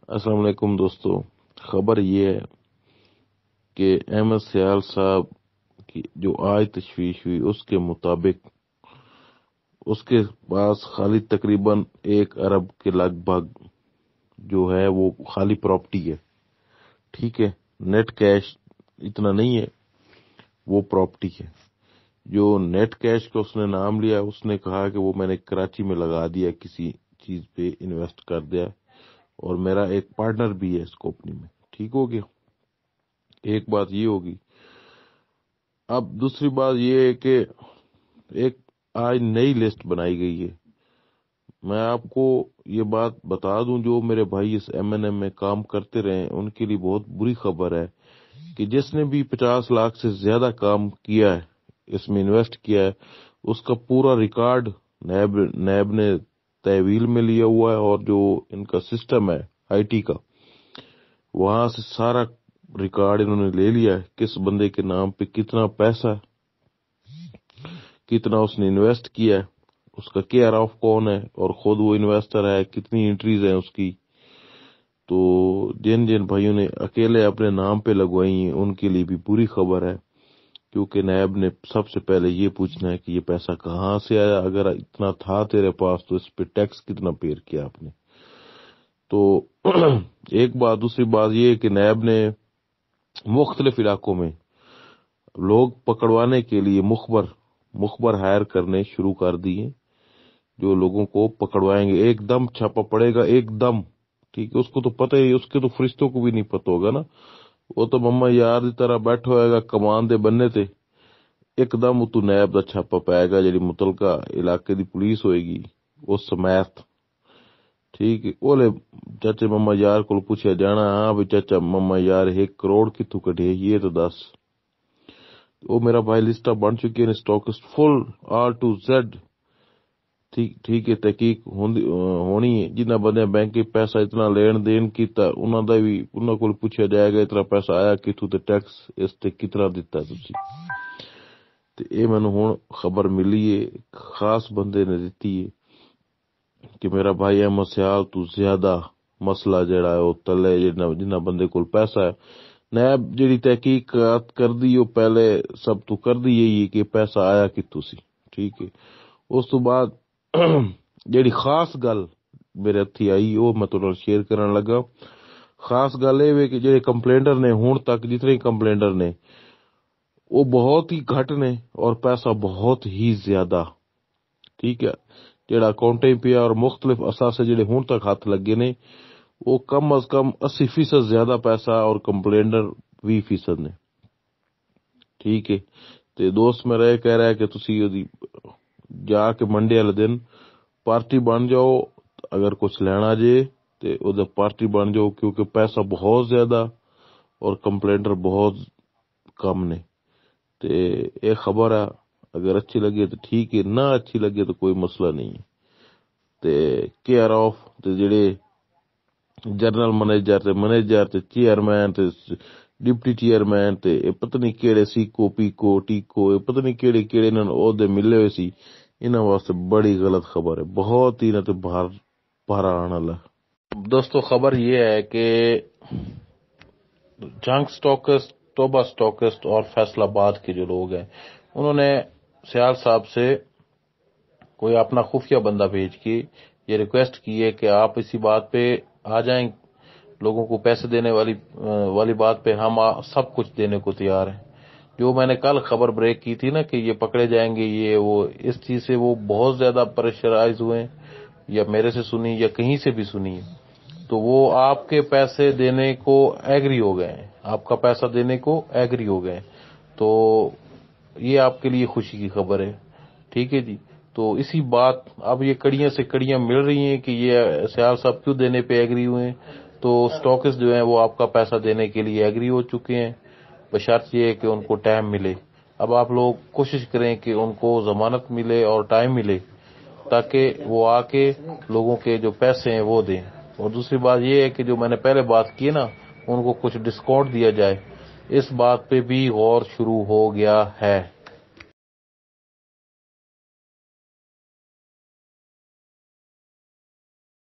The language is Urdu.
السلام علیکم دوستو، خبر یہ ہے کہ احمد سیال صاحب کی جو آج تشویش ہوئی اس کے مطابق اس کے پاس خالی تقریباً 1 ارب کے لگ بھگ جو ہے وہ خالی پراپرٹی ہے. ٹھیک ہے، نیٹ کیش اتنا نہیں ہے، وہ پراپرٹی ہے. جو نیٹ کیش کا اس نے نام لیا، اس نے کہا کہ وہ میں نے کراچی میں لگا دیا، کسی چیز پہ انویسٹ کر دیا، اور میرا ایک پارٹنر بھی ہے اس کمپنی میں. ٹھیک ہو گیا، ایک بات یہ ہوگی. اب دوسری بات یہ ہے کہ ایک آج نئی لسٹ بنائی گئی ہے. میں آپ کو یہ بات بتا دوں، جو میرے بھائی اس MNM میں کام کرتے رہے ان کے لیے بہت بری خبر ہے کہ جس نے بھی 50 لاکھ سے زیادہ کام کیا ہے، اس میں انویسٹ کیا ہے، اس کا پورا ریکارڈ نیب نے تحویل میں لیا ہوا ہے. اور جو ان کا سسٹم ہے IT کا، وہاں سے سارا ریکارڈ انہوں نے لے لیا ہے، کس بندے کے نام پہ کتنا پیسہ، کتنا اس نے انویسٹ کیا ہے، اس کا کیئر آف کون ہے، اور خود وہ انویسٹر ہے، کتنی انٹریز ہیں اس کی. تو جن بھائیوں نے اکیلے اپنے نام پہ لگوائی ہیں ان کے لیے بھی بری خبر ہے، کیونکہ نیب نے سب سے پہلے یہ پوچھنا ہے کہ یہ پیسہ کہاں سے آیا، اگر اتنا تھا تیرے پاس تو اس پہ ٹیکس کتنا پیر کیا آپ نے. تو ایک بات. دوسری بات یہ ہے کہ نیب نے مختلف علاقوں میں لوگ پکڑوانے کے لیے مخبر ہائر کرنے شروع کر دیے، جو لوگوں کو پکڑوائیں گے. ایک دم چھاپا پڑے گا، ایک دم. ٹھیک ہے، اس کو تو پتہ ہی، اس کے تو فرشتوں کو بھی نہیں پتہ ہوگا نا. وہ تو مما یار دی طرح بیٹھا ہوئے گا کمان دے بننے تے، ایک دم تو نیب دا چھاپا پائے گا، جی متعلقہ علاقے دی پولیس ہوئے گی اس سمیت. ٹھیک ہے، بولے چاچے مما یار کو پوچھا جانا، ہاں بھی چاچا مما یار 1 کروڑ کتوں کٹے یہ تو دس. وہ میرا بھائی لسٹہ بن چکی ہے، اسٹاکسٹ فل A to Z. ٹھیک ہے، تحقیق ہونی ہے. جنہ بندے بینک کے پیسہ اتنا لین دین کیتا، انہاں دا بھی انہاں کو پوچھا جائے گا اتنا پیسہ آیا کتوں تے ٹیکس اس تے کتنا دیتا تسی. تے اے مینوں ہن خبر ملی ہے، خاص بندے نے دتی ہے کہ میرا بھائی احمد سیال تو زیادہ مسئلہ جڑا ہے وہ تلے جنہ بندے کول پیسہ ہے. نیب جڑی تحقیقات کر دی وہ پہلے سب تو کر دی یہی کہ پیسہ آیا کتوں سی. ٹھیک ہے، اس تو بعد جیڑی خاص گل میرے ہتھی آئی وہ میں تھوڑا شیئر کرن لگا. خاص گل یہ کہ جڑے کمپلینڈر نے ہون تک جتنے کمپلینڈر نے وہ بہت ہی گھٹ نے اور پیسہ بہت ہی زیادہ. ٹھیک ہے، جڑا اکاؤنٹیں پہ اور مختلف اثاثے جڑے ہون تک ہاتھ لگے نے وہ کم از کم 80% زیادہ پیسہ اور کمپلینڈر 20% نے. ٹھیک ہے، تے دوست میرا یہ کہہ رہا ہے کہ تسی جا کے منڈے والے دن پارٹی بن جاؤ، اگر کچھ لینا جے تے او پارٹی بن جاؤ، کیونکہ پیسہ بہت زیادہ اور کمپلینڈر بہت کم نے. تے یہ خبر ہے، اگر اچھی لگے تو ٹھیک ہے، نہ اچھی لگے تو کوئی مسئلہ نہیں ہے. تے کیئر آف تے جڑے جنرل منیجر تے چیئرمین تے ڈپٹی چیئرمین تے پتہ نہیں کیڑے سیکو پیکو ٹیکو پتہ نہیں کیڑے انہاں نوں عہدے ملے ہوئے سی. انہاں واسطے بڑی غلط خبر ہے، بہت ہی نہ تے باہر آنے والا. دوستو خبر یہ ہے کہ جنگ سٹاکسٹ، توبہ سٹاکسٹ اور فیصل آباد کے جو لوگ ہیں انہوں نے سیال صاحب سے کوئی اپنا خفیہ بندہ بھیج کے یہ ریکویسٹ کی ہے کہ آپ اسی بات پہ آ جائیں، لوگوں کو پیسے دینے والی بات پہ ہم سب کچھ دینے کو تیار ہیں. جو میں نے کل خبر بریک کی تھی نا کہ یہ پکڑے جائیں گے، یہ وہ اس چیز سے وہ بہت زیادہ پریشرائز ہوئے، یا میرے سے سنی یا کہیں سے بھی سنی، تو وہ آپ کے پیسے دینے کو ایگری ہو گئے ہیں، آپ کا پیسہ دینے کو ایگری ہو گئے. تو یہ آپ کے لیے خوشی کی خبر ہے. ٹھیک ہے جی، تو اسی بات اب یہ کڑیاں سے کڑیاں مل رہی ہیں کہ یہ سیال صاحب کیوں دینے پہ ایگری ہوئے ہیں. تو سٹاکس جو ہیں وہ آپ کا پیسہ دینے کے لیے ایگری ہو چکے ہیں، بشرط یہ ہے کہ ان کو ٹائم ملے. اب آپ لوگ کوشش کریں کہ ان کو ضمانت ملے اور ٹائم ملے تاکہ وہ آ کے لوگوں کے جو پیسے ہیں وہ دیں. اور دوسری بات یہ ہے کہ جو میں نے پہلے بات کی نا ان کو کچھ ڈسکاؤنٹ دیا جائے، اس بات پہ بھی غور شروع ہو گیا ہے.